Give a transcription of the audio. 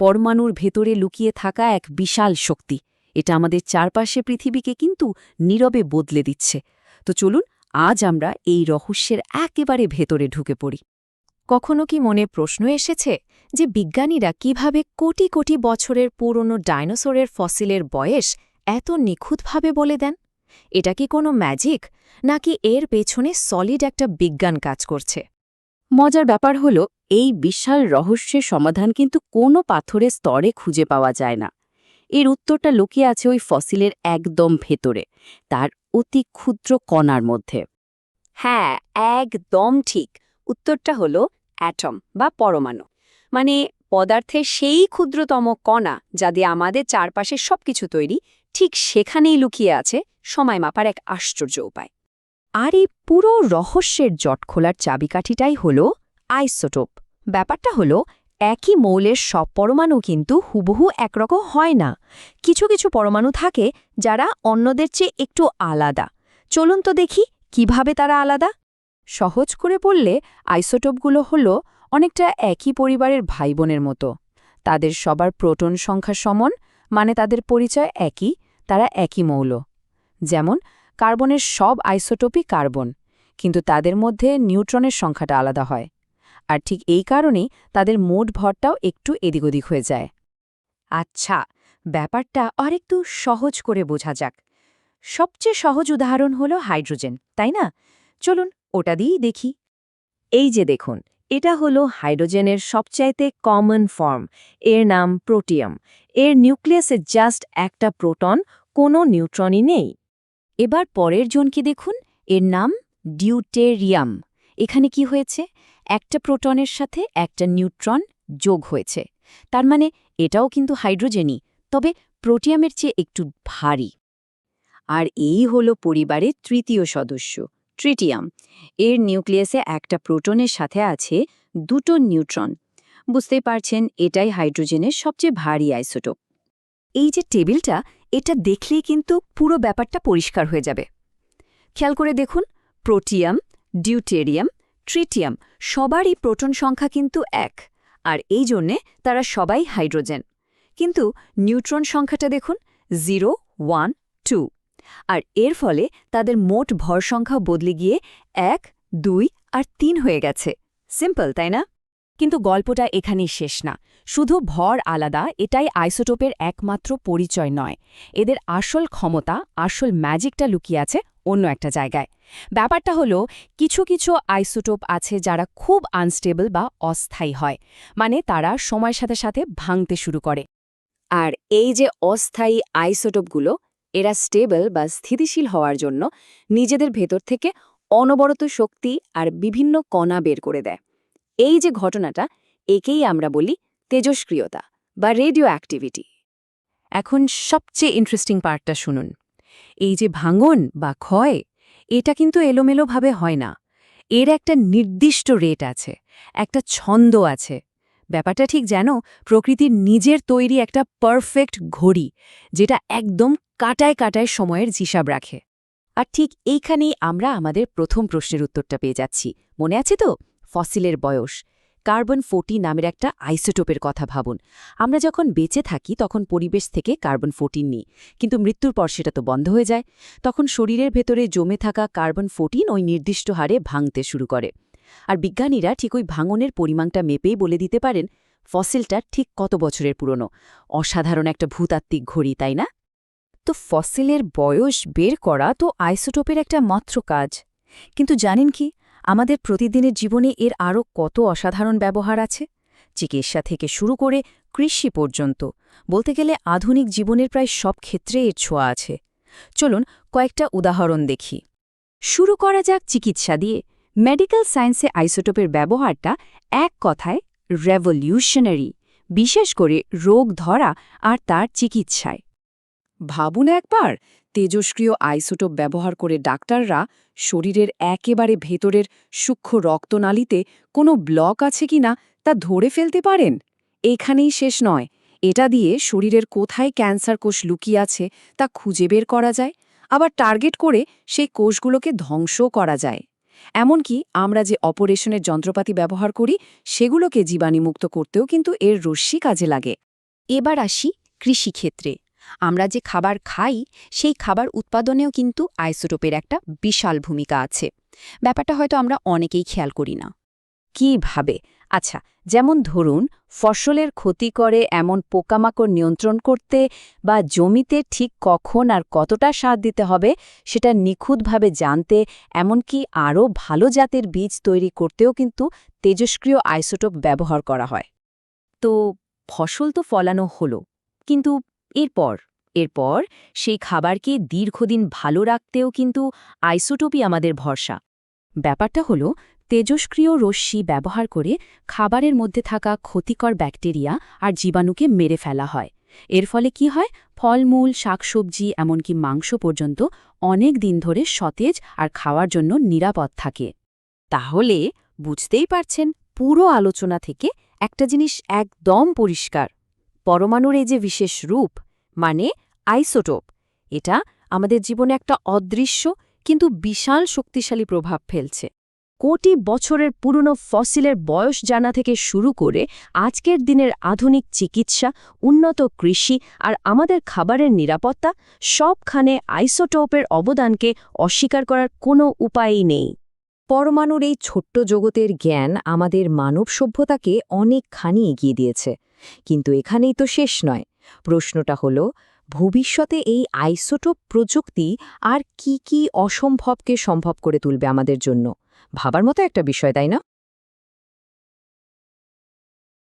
পরমাণুর ভেতরে লুকিয়ে থাকা এক বিশাল শক্তি। এটা আমাদের চারপাশে পৃথিবীকে কিন্তু নীরবে বদলে দিচ্ছে। তো চলুন আজ আমরা এই রহস্যের একেবারে ভেতরে ঢুকে পড়ি। কখনো কি মনে প্রশ্ন এসেছে যে বিজ্ঞানীরা কিভাবে কোটি কোটি বছরের পুরনো ডাইনোসরের ফসিলের বয়স এত নিখুঁতভাবে বলে দেন? এটা কি কোনো ম্যাজিক, নাকি এর পেছনে সলিড একটা বিজ্ঞান কাজ করছে? মজার ব্যাপার হলো, এই বিশাল রহস্যের সমাধান কিন্তু কোনো পাথরের স্তরে খুঁজে পাওয়া যায় না। এর উত্তরটা লুকিয়ে আছে ওই ফসিলের একদম ভেতরে, তার অতি ক্ষুদ্র কণার মধ্যে। হ্যাঁ, একদম ঠিক। উত্তরটা হলো অ্যাটম বা পরমাণু, মানে পদার্থের সেই ক্ষুদ্রতম কণা যা দিয়ে আমাদের চারপাশে সবকিছু তৈরি। ঠিক সেখানেই লুকিয়ে আছে সময় মাপার এক আশ্চর্য উপায়। আর এই পুরো রহস্যের জট খোলার চাবিকাঠিটাই হল আইসোটোপ। ব্যাপারটা হলো, একই মৌলের সব পরমাণু কিন্তু হুবহু একরকম হয় না। কিছু কিছু পরমাণু থাকে যারা অন্যদের চেয়ে একটু আলাদা। চলুন তো দেখি কিভাবে তারা আলাদা। সহজ করে বললে, আইসোটোপগুলো হলো অনেকটা একই পরিবারের ভাইবোনের মতো। তাদের সবার প্রোটন সংখ্যা সমান, মানে তাদের পরিচয় একই, তারা একই মৌল। যেমন কার্বনের সব আইসোটোপই কার্বন, কিন্তু তাদের মধ্যে নিউট্রনের সংখ্যাটা আলাদা হয়। আর ঠিক এই কারণেই তাদের মোট ভরটাও একটু এদিক ওদিক হয়ে যায়। আচ্ছা, ব্যাপারটা আরেকটু সহজ করে বোঝা যাক। সবচেয়ে সহজ উদাহরণ হলো হাইড্রোজেন, তাই না? চলুন ওটা দিয়েই দেখি। এই যে দেখুন, এটা হলো হাইড্রোজেনের সবচাইতে কমন ফর্ম। এর নাম প্রোটিয়াম। এর নিউক্লিয়াসে জাস্ট একটা প্রোটন, কোনো নিউট্রনই নেই। এবার পরের জনকে দেখুন, এর নাম ডিউটেরিয়াম। এখানে কি হয়েছে? একটা প্রোটনের সাথে একটা নিউট্রন যোগ হয়েছে। তার মানে এটাও কিন্তু হাইড্রোজেনই, তবে প্রোটিয়ামের চেয়ে একটু ভারী। আর এই হলো পরিবারের তৃতীয় সদস্য, ট্রিটিয়াম। এর নিউক্লিয়াসে একটা প্রোটনের সাথে আছে দুটো নিউট্রন। বুঝতেই পারছেন, এটাই হাইড্রোজেনের সবচেয়ে ভারী আইসোটোপ। এই যে টেবিলটা, এটা দেখলেই কিন্তু পুরো ব্যাপারটা পরিষ্কার হয়ে যাবে। খেয়াল করে দেখুন, প্রোটিয়াম, ডিউটেরিয়াম, ট্রিটিয়াম সবারই প্রোটন সংখ্যা কিন্তু এক, আর এই জন্যে তারা সবাই হাইড্রোজেন। কিন্তু নিউট্রন সংখ্যাটা দেখুন, 0, 1, 2। আর এর ফলে তাদের মোট ভর সংখ্যা বদলে গিয়ে 1, 2 আর 3 হয়ে গেছে। সিম্পল, তাই না? কিন্তু গল্পটা এখানেই শেষ না। শুধু ভর আলাদা এটাই আইসোটোপের একমাত্র পরিচয় নয়। এদের আসল ক্ষমতা, আসল ম্যাজিকটা লুকিয়ে আছে অন্য একটা জায়গায়। ব্যাপারটা হলো, কিছু কিছু আইসোটোপ আছে যারা খুব আনস্টেবল বা অস্থায়ী হয়, মানে তারা সময়ের সাথে সাথে ভাঙতে শুরু করে। আর এই যে অস্থায়ী আইসোটোপগুলো, এরা স্টেবল বা স্থিতিশীল হওয়ার জন্য নিজেদের ভেতর থেকে অনবরত শক্তি আর বিভিন্ন কণা বের করে দেয়। এই যে ঘটনাটা, একেই আমরা বলি তেজস্ক্রিয়তা বা রেডিও অ্যাক্টিভিটি। এখন সবচেয়ে ইন্টারেস্টিং পার্টটা শুনুন। এই যে ভাঙন বা ক্ষয়, এটা কিন্তু এলোমেলোভাবে হয় না। এর একটা নির্দিষ্ট রেট আছে, একটা ছন্দ আছে। ব্যাপারটা ঠিক যেন প্রকৃতির নিজের তৈরি একটা পারফেক্ট ঘড়ি, যেটা একদম কাটায় কাটায় সময়ের হিসাব রাখে। আর ঠিক এইখানেই আমরা আমাদের প্রথম প্রশ্নের উত্তরটা পেয়ে যাচ্ছি। মনে আছে তো? ফসিলের বয়স। কার্বন-14 নামের একটা আইসোটোপের কথা ভাবুন। আমরা যখন বেঁচে থাকি তখন পরিবেশ থেকে কার্বন-14 নিই, কিন্তু মৃত্যুর পর সেটা তো বন্ধ হয়ে যায়। তখন শরীরের ভেতরে জমে থাকা কার্বন-14 ওই নির্দিষ্ট হারে ভাঙতে শুরু করে। আর বিজ্ঞানীরা ঠিক ওই ভাঙনের পরিমাণটা মেপেই বলে দিতে পারেন ফসিলটা ঠিক কত বছরের পুরনো। অসাধারণ একটা ভূতাত্ত্বিক ঘড়ি, তাই না? তো ফসিলের বয়স বের করা তো আইসোটোপের একটা মাত্র কাজ। কিন্তু জানেন কি, আমাদের প্রতিদিনের জীবনে এর আরও কত অসাধারণ ব্যবহার আছে। চিকিৎসা থেকে শুরু করে কৃষি পর্যন্ত, বলতে গেলে আধুনিক জীবনের প্রায় সব ক্ষেত্রে এর ছোঁয়া আছে। চলুন কয়েকটা উদাহরণ দেখি। শুরু করা যাক চিকিৎসা দিয়ে। মেডিকেল সায়েন্সে আইসোটোপের ব্যবহারটা এক কথায় রেভলিউশনারি, বিশেষ করে রোগ ধরা আর তার চিকিৎসায়। ভাবুন একবার, তেজস্ক্রিয় আইসোটোপ ব্যবহার করে ডাক্তাররা শরীরের একেবারে ভেতরের সূক্ষ্ম রক্তনালীতে কোনো ব্লক আছে কিনা তা ধরে ফেলতে পারেন। এখানেই শেষ নয়, এটা দিয়ে শরীরের কোথায় ক্যান্সার কোষ লুকিয়ে আছে তা খুঁজে বের করা যায়, আবার টার্গেট করে সেই কোষগুলোকে ধ্বংসও করা যায়। এমনকি আমরা যে অপারেশনের যন্ত্রপাতি ব্যবহার করি, সেগুলোকে জীবাণুমুক্ত করতেও কিন্তু এর রশ্মি কাজে লাগে। এবার আসি কৃষিক্ষেত্রে। আমরা যে খাবার খাই সেই খাবার উৎপাদনেও কিন্তু আইসোটোপের একটা বিশাল ভূমিকা আছে। ব্যাপারটা হয়তো আমরা অনেকেই খেয়াল করি না। কিভাবে? আচ্ছা, যেমন ধরুন ফসলের ক্ষতি করে এমন পোকামাকড় নিয়ন্ত্রণ করতে বা জমিতে ঠিক কখন আর কতটা সার দিতে হবে সেটা নিখুঁতভাবে জানতে, এমনকি আরও ভালো জাতের বীজ তৈরি করতেও কিন্তু তেজস্ক্রিয় আইসোটোপ ব্যবহার করা হয়। তো ফসল তো ফলানো হলো, কিন্তু এরপর সেই খাবারকে দীর্ঘদিন ভালো রাখতেও কিন্তু আইসোটোপই আমাদের ভরসা। ব্যাপারটা হলো তেজস্ক্রিয় রশ্মি ব্যবহার করে খাবারের মধ্যে থাকা ক্ষতিকর ব্যাকটেরিয়া আর জীবাণুকে মেরে ফেলা হয়। এর ফলে কি হয়, ফলমূল, শাকসবজি, এমনকি মাংস পর্যন্ত অনেক দিন ধরে সতেজ আর খাওয়ার জন্য নিরাপদ থাকে। তাহলে বুঝতেই পারছেন, পুরো আলোচনা থেকে একটা জিনিস একদম পরিষ্কার: পরমাণুর এই যে বিশেষ রূপ, মানে আইসোটোপ, এটা আমাদের জীবনে একটা অদৃশ্য কিন্তু বিশাল শক্তিশালী প্রভাব ফেলছে। কোটি বছরের পুরনো ফসিলের বয়স জানা থেকে শুরু করে আজকের দিনের আধুনিক চিকিৎসা, উন্নত কৃষি আর আমাদের খাবারের নিরাপত্তা, সবখানে আইসোটোপের অবদানকে অস্বীকার করার কোনো উপায়ই নেই। পরমাণুর এই ছোট্ট জগতের জ্ঞান আমাদের মানব সভ্যতাকে অনেকখানি এগিয়ে দিয়েছে। কিন্তু এখানেই তো শেষ নয়। প্রশ্নটা হলো, ভবিষ্যতে এই আইসোটোপ প্রযুক্তি আর কি অসম্ভবকে সম্ভব করে তুলবে আমাদের জন্য? ভাবার মতো একটা বিষয়, তাই না?